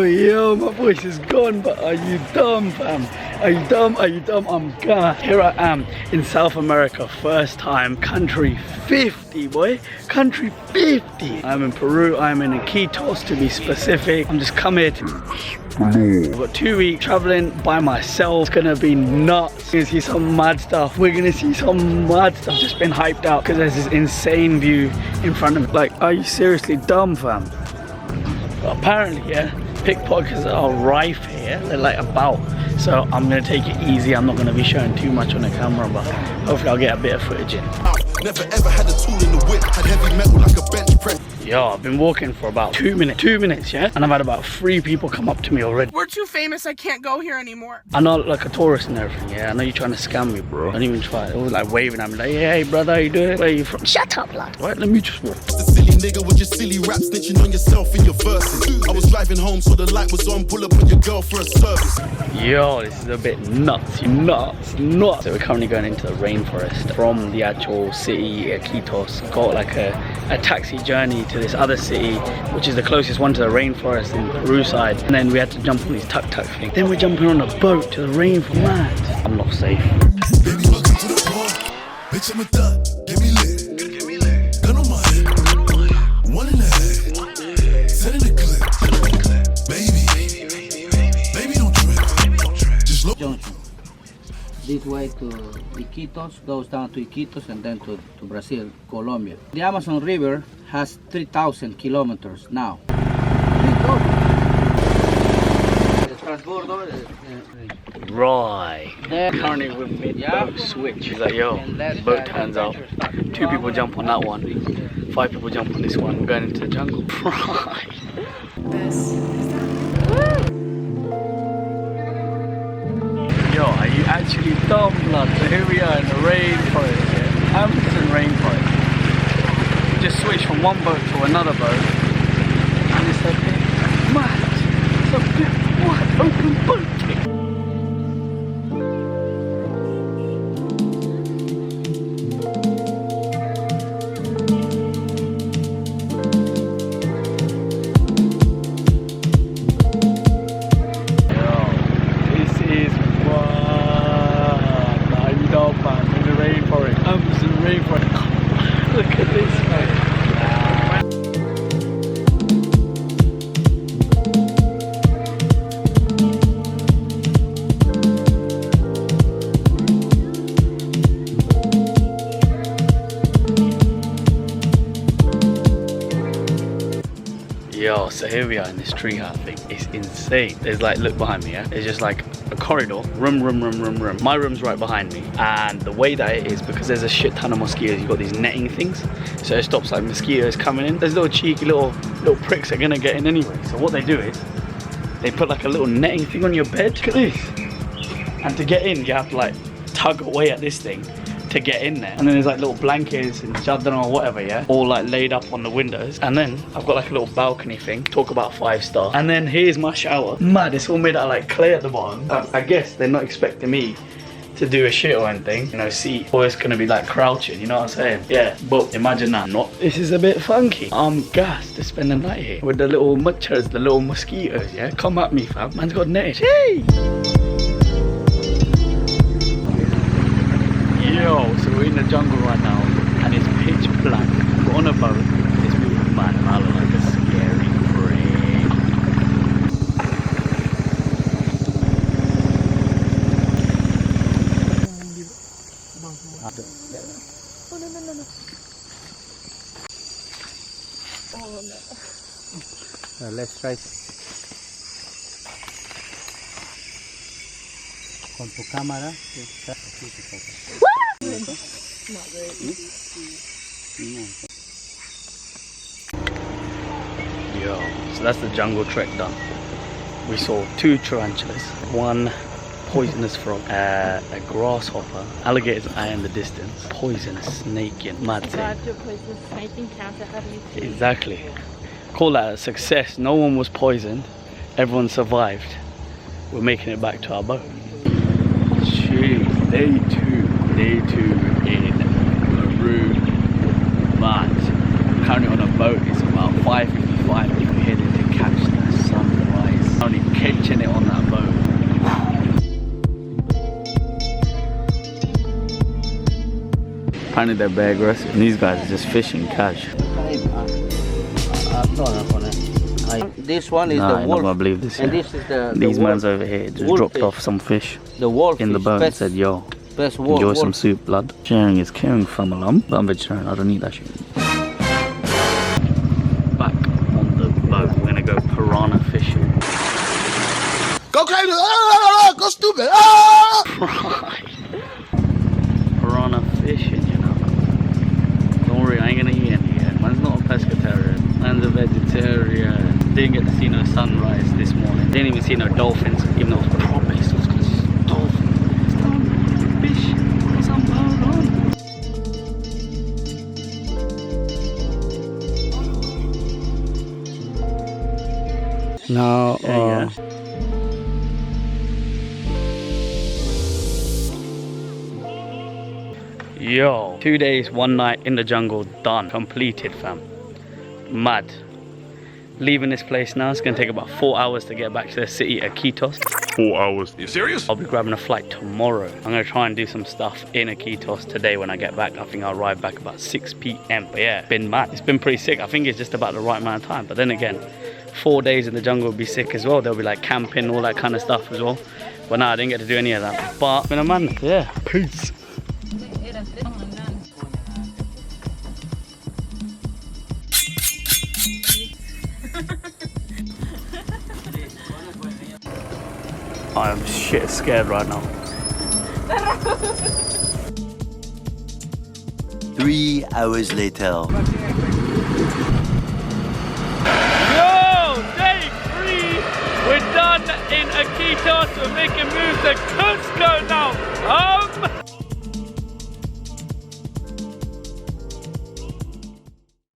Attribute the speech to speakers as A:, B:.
A: Yo, my voice is gone, but are you dumb, fam? Are you dumb? I'm gassed. Here I am in South America, first time, country 50, boy. Country 50. I'm in Peru, I'm in Iquitos to be specific. I'm just come here to... I've got 2 weeks traveling by myself. It's gonna be nuts. We're gonna see some mad stuff. Just been hyped out because there's this insane view in front of me. Like, are you seriously dumb, fam? But apparently, yeah, pickpockets are rife here. They're like about. So I'm gonna take it easy. I'm not gonna be showing too much on the camera, but hopefully I'll get a bit of footage in.
B: Never ever had a tool in the whip, had heavy metal like a bench press.
A: Yo, I've been walking for about 2 minutes, yeah? And I've had about 3 people come up to me already.
C: We're too famous, I can't go here anymore.
A: I know I look like a tourist and everything, yeah? I know you're trying to scam me, bro. Don't even try. They was like waving at me like, hey brother, how you doing? Where are you from? Shut up, lad. Right, let me just walk.
B: The silly nigga with your silly rap snitching on yourself in your verses. I was driving home so the light was on, pull up on your girl for a service.
A: Yo, this is a bit nuts. So we're currently going into the rainforest from the actual city, Iquitos. Got like a taxi journey to this other city, which is the closest one to the rainforest in the Peru side. And then we had to jump on these tuk-tuk things. Then we're jumping on a boat to the rainforest. I'm not safe.
B: Baby, welcome to the bar. Bitch, I'm a thot. Give me lit. Gun on my head. 1 in the head. Set in the clip. Baby, don't trip. Just look.
D: Junction. This way to Iquitos, goes down to Iquitos and then to Brazil, Colombia. The Amazon River has 3,000 kilometers now.
A: Right. Currently we're mid-boat switch. He's like, yo, the boat turns out. 2 people jump on that one. 5 people jump on this one. We're going into the jungle. Right. Yo, are you actually dumb, blood? So here we are in the rainforest, yeah? Amazon rainforest. We just switched from one boat to another boat. And it's a bit mad. It's a bit wide open boat. Look at this, man. Yo, so here we are in this treehouse thing. It's insane. There's like, look behind me, yeah? It's just like a corridor, room. My room's right behind me. And the way that it is, because there's a shit ton of mosquitoes, you've got these netting things. So it stops like mosquitoes coming in. There's little cheeky little pricks that are gonna get in anyway. So what they do is, they put like a little netting thing on your bed. Look at this. And to get in, you have to like tug away at this thing to get in there. And then there's like little blankets and chadar or whatever, yeah, all like laid up on the windows. And then I've got like a little balcony thing. Talk about 5-star. And then here's my shower. Mad, it's all made out of like clay at the bottom. I guess they're not expecting me to do a shit or anything, you know, see, or it's gonna be like crouching, you know what I'm saying? Yeah, but imagine that. Not. This is a bit funky. I'm gassed to spend the night here with the little muchas, the little mosquitoes, yeah? Come at me, fam. Man's got netted. Hey! Yo, so we're in the jungle right now, and it's pitch black. We're on a boat. It's moving mad, and I look like a scary freak.
D: Let's try. Con tu cámara.
A: Yo, so that's the jungle trek done. We saw 2 tarantulas, 1 poisonous frog, a grasshopper, alligator's eye in the distance, poisonous snake in mad thing. Exactly. Call that a success. No one was poisoned. Everyone survived. we're making it back to our boat. Jeez, day two in Peru. But currently on a boat, it's about 5:55. We're headed to catch the sunrise. Only catching it on that boat. Apparently they're bear aggressive, and these guys are just fishing catch.
D: This one is
A: Nah,
D: the
A: I'm not
D: wolf,
A: gonna believe this.
D: and
A: Yeah.
D: this is the
A: These
D: wolf,
A: mans over here just
D: wolf
A: dropped
D: fish.
A: off some fish
D: the wolf
A: in the
D: fish,
A: boat and
D: best-
A: said, yo,
D: best wolf,
A: enjoy some
D: wolf.
A: soup, blood. Sharing is caring from alarm, but I'm vegetarian, I don't eat that shit. Back on the boat, we're gonna go piranha fishing.
B: Go crazy! Ah, go stupid! Ah!
A: Right. Piranha fishing, you know. Don't worry, I ain't gonna eat any yet. Man's not a pescatarian, man's a vegetarian. Didn't get to see no sunrise this morning. Didn't even see no dolphins, even though it was proper. It's just dolphins. It's time to fish. Put some boat on.
D: No,
A: Yeah. Yo, 2 days, 1 night in the jungle, done, completed, fam. Mad. Leaving this place now, it's gonna take about 4 hours to get back to the city, Iquitos.
B: 4 hours. You serious?
A: I'll be grabbing a flight tomorrow. I'm gonna try and do some stuff in Iquitos today when I get back. I think I'll arrive back about 6 p.m. But yeah, been mad. It's been pretty sick. I think it's just about the right amount of time. But then again, 4 days in the jungle would be sick as well. There'll be like camping, all that kind of stuff as well. But nah, I didn't get to do any of that. But it's been a madness. Yeah, peace. I'm shit scared right now.
E: 3 hours later.
A: Yo, day 3. We're done in Iquitos. We're making moves to Cusco now.